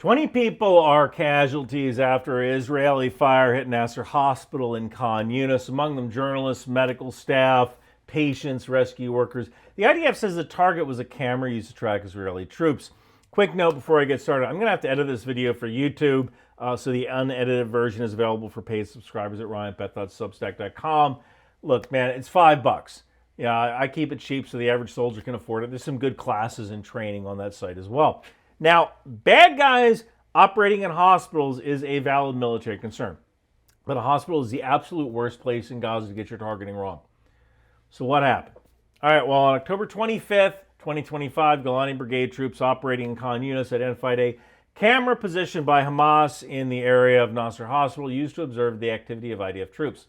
20 people are casualties after Israeli fire hit Nasser Hospital in Khan Yunis, among them journalists, medical staff, patients, rescue workers. The IDF says the target was a camera used to track Israeli troops. Quick note before I get started, I'm going to have to edit this video for YouTube, so the unedited version is available for paid subscribers at ryanpeth.substack.com. Look, man, it's $5. Yeah, I keep it cheap so the average soldier can afford it. There's some good classes and training on that site as well. Now, bad guys operating in hospitals is a valid military concern. But a hospital is the absolute worst place in Gaza to get your targeting wrong. So what happened? All right, well, on October 25th, 2025, Golani Brigade troops operating in Khan Yunis identified a camera positioned by Hamas in the area of Nasser Hospital used to observe the activity of IDF troops.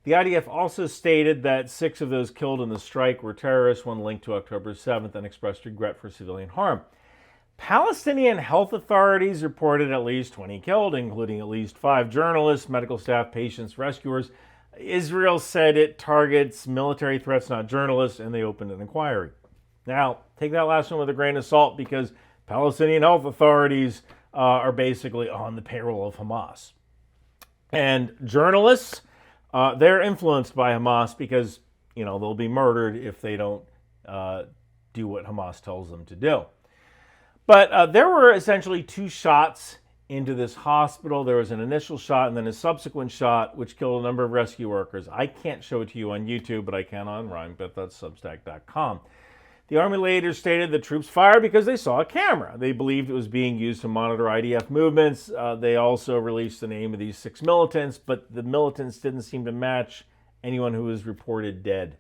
The IDF also stated that 6 of those killed in the strike were terrorists, one linked to October 7th, and expressed regret for civilian harm. Palestinian health authorities reported at least 20 killed, including at least 5 journalists, medical staff, patients, rescuers. Israel said it targets military threats, not journalists, and they opened an inquiry. Now, take that last one with a grain of salt because Palestinian health authorities are basically on the payroll of Hamas. And journalists, they're influenced by Hamas because, they'll be murdered if they don't do what Hamas tells them to do. But there were essentially 2 shots into this hospital. There was an initial shot and then a subsequent shot, which killed a number of rescue workers. I can't show it to you on YouTube, but I can on ryanpeth.substack.com. The Army later stated the troops fired because they saw a camera. They believed it was being used to monitor IDF movements. They also released the name of these 6 militants, but the militants didn't seem to match anyone who was reported dead.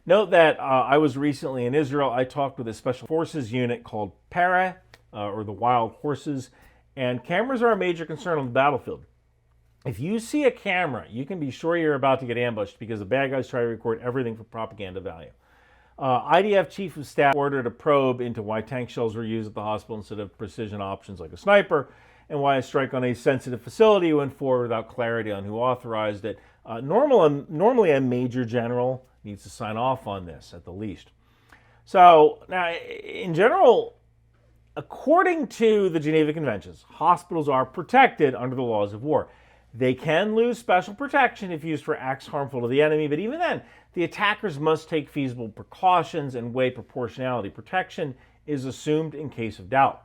Note that I was recently in Israel. I talked with a special forces unit called Para, or the Wild Horses, and cameras are a major concern on the battlefield. If you see a camera, you can be sure you're about to get ambushed because the bad guys try to record everything for propaganda value. IDF Chief of Staff ordered a probe into why tank shells were used at the hospital instead of precision options like a sniper, and why a strike on a sensitive facility went forward without clarity on who authorized it. Normally a major general needs to sign off on this at the least. So now, in general, according to the Geneva Conventions, hospitals are protected under the laws of war. They can lose special protection if used for acts harmful to the enemy, but even then, the attackers must take feasible precautions and weigh proportionality. Protection is assumed in case of doubt.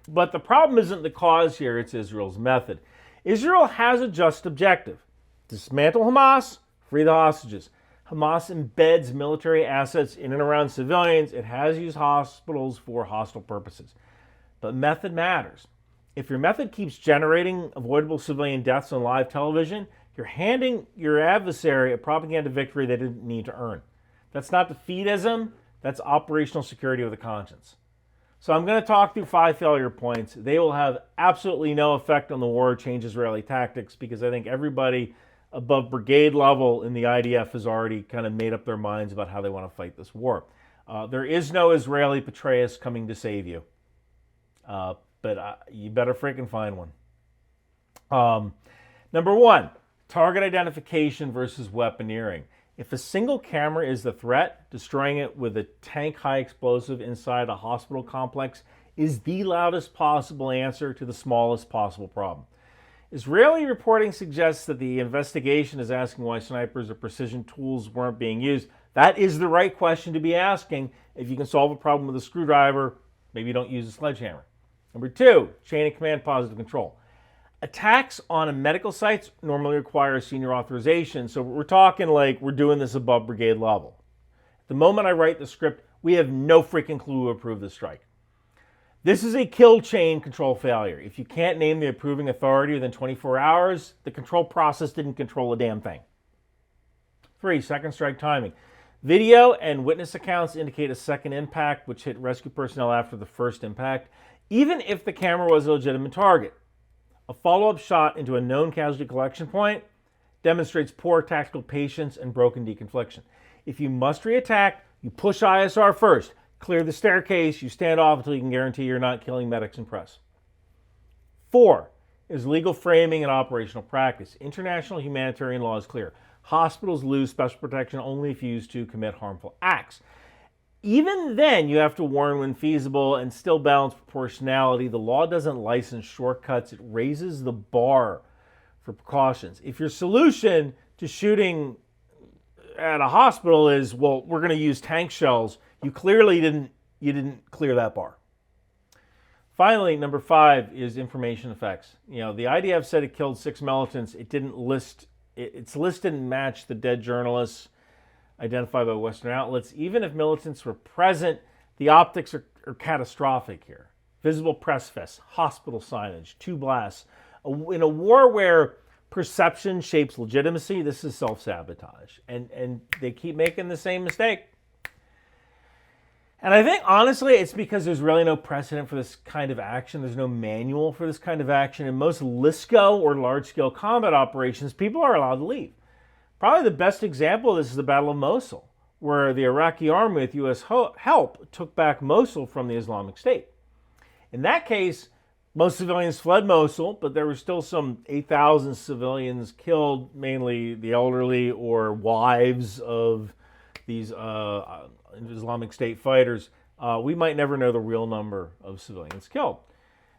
But the problem isn't the cause here, it's Israel's method. Israel has a just objective: dismantle Hamas, free the hostages. Hamas embeds military assets in and around civilians. It has used hospitals for hostile purposes. But method matters. If your method keeps generating avoidable civilian deaths on live television, you're handing your adversary a propaganda victory they didn't need to earn. That's not defeatism, that's operational security with a conscience. So I'm going to talk through 5 failure points. They will have absolutely no effect on the war or change Israeli tactics because I think everybody above brigade level in the IDF has already kind of made up their minds about how they want to fight this war. There is no Israeli Petraeus coming to save you. But you better freaking find one. Number 1, target identification versus weaponeering. If a single camera is the threat, destroying it with a tank-high explosive inside a hospital complex is the loudest possible answer to the smallest possible problem. Israeli reporting suggests that the investigation is asking why snipers or precision tools weren't being used. That is the right question to be asking. If you can solve a problem with a screwdriver, maybe you don't use a sledgehammer. Number 2, chain of command, positive control. Attacks on medical sites normally require senior authorization, so we're talking like we're doing this above brigade level. At the moment I write the script, we have no freaking clue who approved the strike. This is a kill chain control failure. If you can't name the approving authority within 24 hours, the control process didn't control a damn thing. 3, second strike timing. Video and witness accounts indicate a second impact, which hit rescue personnel after the first impact, even if the camera was a legitimate target. A follow-up shot into a known casualty collection point demonstrates poor tactical patience and broken deconfliction. If you must re-attack, you push ISR first. Clear the staircase, you stand off until you can guarantee you're not killing medics and press. 4 is legal framing and operational practice. International humanitarian law is clear. Hospitals lose special protection only if used to commit harmful acts. Even then, you have to warn when feasible and still balance proportionality. The law doesn't license shortcuts. It raises the bar for precautions. If your solution to shooting at a hospital is, well, we're going to use tank shells, you clearly didn't clear that bar. Finally, number 5 is information effects. The IDF said it killed 6 militants. It didn't list, its list didn't match the dead journalists identified by Western outlets. Even if militants were present, the optics are catastrophic here. Visible press vests, hospital signage, 2 blasts. In a war where perception shapes legitimacy, this is self-sabotage. And they keep making the same mistake. And I think, honestly, it's because there's really no precedent for this kind of action. There's no manual for this kind of action. In most LSCO or large-scale combat operations, people are allowed to leave. Probably the best example of this is the Battle of Mosul, where the Iraqi army with U.S. help took back Mosul from the Islamic State. In that case, most civilians fled Mosul, but there were still some 8,000 civilians killed, mainly the elderly or wives of these Islamic State fighters. We might never know the real number of civilians killed.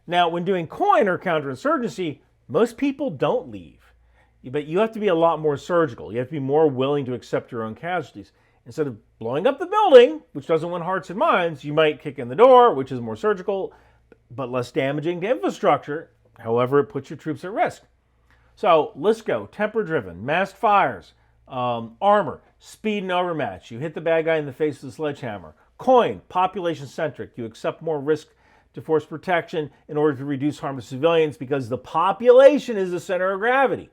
Now, when doing COIN or counterinsurgency, most people don't leave. But you have to be a lot more surgical. You have to be more willing to accept your own casualties. Instead of blowing up the building, which doesn't win hearts and minds, you might kick in the door, which is more surgical, but less damaging to infrastructure. However, it puts your troops at risk. So, LSCO, temper-driven, masked fires, armor, speed and overmatch. You hit the bad guy in the face with a sledgehammer. COIN, population-centric. You accept more risk to force protection in order to reduce harm to civilians because the population is the center of gravity.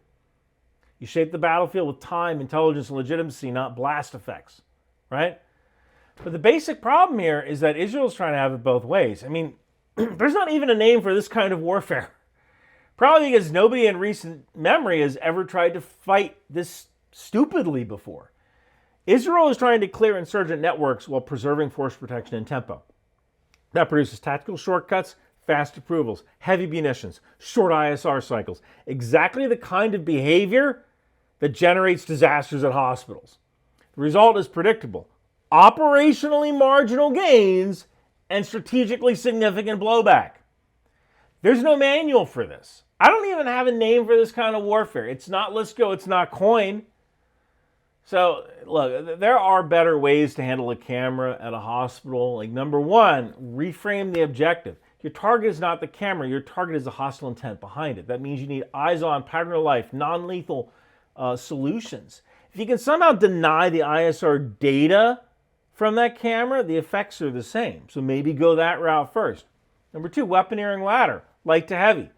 You shape the battlefield with time, intelligence, and legitimacy, not blast effects, right? But the basic problem here is that Israel's trying to have it both ways. I mean, there's not even a name for this kind of warfare. Probably because nobody in recent memory has ever tried to fight this stupidly before. Israel is trying to clear insurgent networks while preserving force protection and tempo. That produces tactical shortcuts, fast approvals, heavy munitions, short ISR cycles. Exactly the kind of behavior that generates disasters at hospitals. The result is predictable. Operationally marginal gains and strategically significant blowback. There's no manual for this. I don't even have a name for this kind of warfare. It's not LSCO, it's not COIN. So, look, there are better ways to handle a camera at a hospital. Like, number 1, reframe the objective. Your target is not the camera. Your target is the hostile intent behind it. That means you need eyes-on, pattern of life, non-lethal solutions. If you can somehow deny the ISR data from that camera, the effects are the same. So maybe go that route first. Number 2, weaponeering ladder, light to heavy.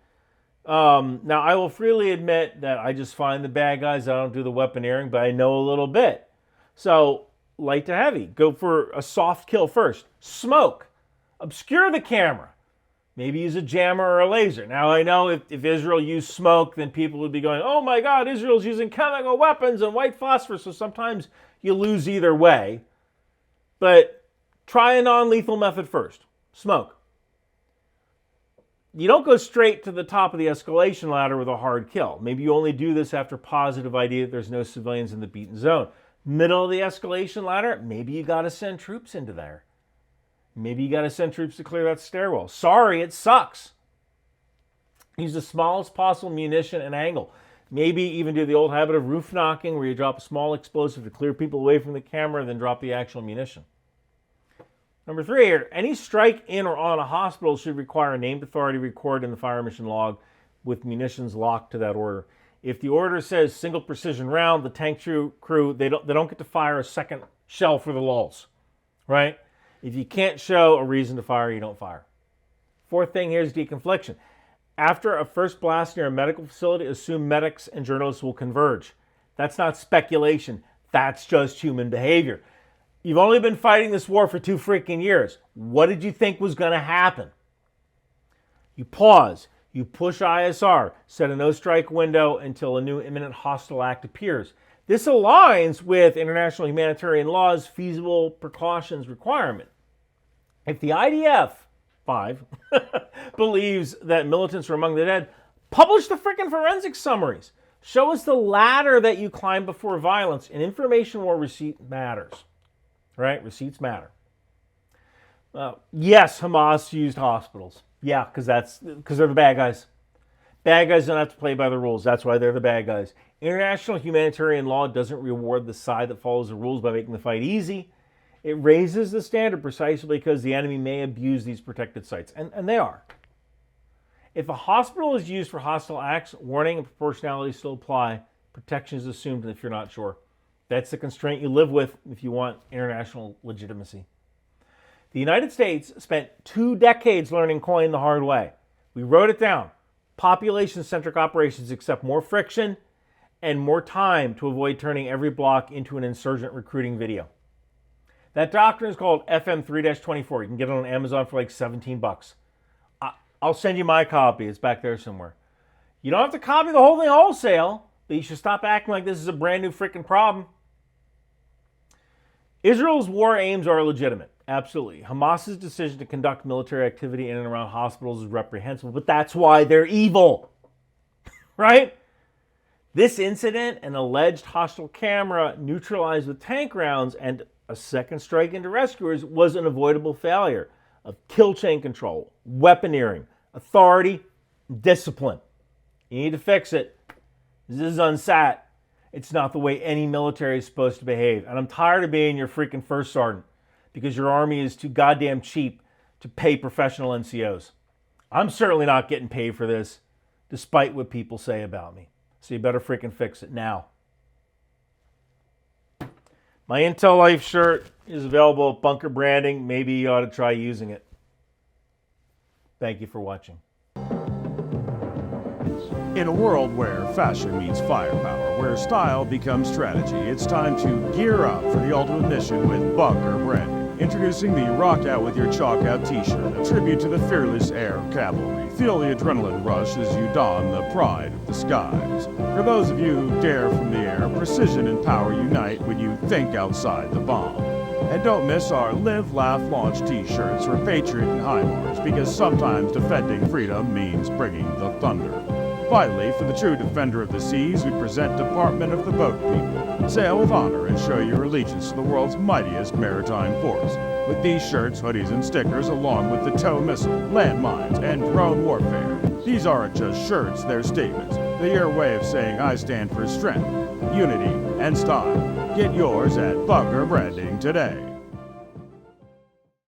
Now, I will freely admit that I just find the bad guys. I don't do the weaponeering, but I know a little bit. So, light to heavy. Go for a soft kill first. Smoke. Obscure the camera. Maybe use a jammer or a laser. Now, I know if Israel used smoke, then people would be going, oh my God, Israel's using chemical weapons and white phosphorus. So sometimes you lose either way. But try a non-lethal method first. Smoke. You don't go straight to the top of the escalation ladder with a hard kill. Maybe you only do this after positive ID that there's no civilians in the beaten zone. Middle of the escalation ladder, maybe you got to send troops into there. Maybe you got to send troops to clear that stairwell. Sorry, it sucks. Use the smallest possible munition and angle. Maybe even do the old habit of roof knocking where you drop a small explosive to clear people away from the camera and then drop the actual munition. Number 3 here, any strike in or on a hospital should require a named authority record in the fire mission log with munitions locked to that order. If the order says single precision round, the tank crew, they don't get to fire a second shell for the lulz, right? If you can't show a reason to fire, you don't fire. 4th thing here is deconfliction. After a first blast near a medical facility, assume medics and journalists will converge. That's not speculation. That's just human behavior. You've only been fighting this war for 2 freaking years. What did you think was going to happen? You pause. You push ISR. Set a no-strike window until a new imminent hostile act appears. This aligns with international humanitarian law's feasible precautions requirement. If the IDF 5 believes that militants are among the dead, publish the freaking forensic summaries. Show us the ladder that you climbed before violence. And information war receipt matters. Right? Receipts matter. Yes, Hamas used hospitals. Yeah, because they're the bad guys. Bad guys don't have to play by the rules. That's why they're the bad guys. International humanitarian law doesn't reward the side that follows the rules by making the fight easy. It raises the standard precisely because the enemy may abuse these protected sites, and they are. If a hospital is used for hostile acts, warning and proportionality still apply. Protection is assumed if you're not sure. That's the constraint you live with if you want international legitimacy. The United States spent 2 decades learning COIN the hard way. We wrote it down. Population-centric operations accept more friction and more time to avoid turning every block into an insurgent recruiting video. That doctrine is called FM 3-24. You can get it on Amazon for like $17. I'll send you my copy. It's back there somewhere. You don't have to copy the whole thing wholesale, but you should stop acting like this is a brand new freaking problem. Israel's war aims are legitimate. Absolutely. Hamas's decision to conduct military activity in and around hospitals is reprehensible, but that's why they're evil. Right? This incident, an alleged hostile camera neutralized with tank rounds and a second strike into rescuers, was an avoidable failure of kill chain control, weaponeering, authority, discipline. You need to fix it. This is unsat. It's not the way any military is supposed to behave. And I'm tired of being your freaking first sergeant because your army is too goddamn cheap to pay professional NCOs. I'm certainly not getting paid for this, despite what people say about me. So you better freaking fix it now. My Intel Life shirt is available at Bunker Branding. Maybe you ought to try using it. Thank you for watching. In a world where fashion meets firepower, where style becomes strategy, it's time to gear up for the ultimate mission with Bunker Branding. Introducing the Rock Out With Your Chalk Out t-shirt, a tribute to the fearless air cavalry. Feel the adrenaline rush as you don the pride of the skies. For those of you who dare from the air, precision and power unite when you think outside the bomb. And don't miss our Live, Laugh, Launch t-shirts for Patriot and HIMARS, because sometimes defending freedom means bringing the thunder. Finally, for the true defender of the seas, we present Department of the Boat People. Sail with honor and show your allegiance to the world's mightiest maritime force. With these shirts, hoodies, and stickers, along with the tow missile, landmines, and drone warfare. These aren't just shirts, they're statements. They're your way of saying I stand for strength, unity, and style. Get yours at Bunker Branding today.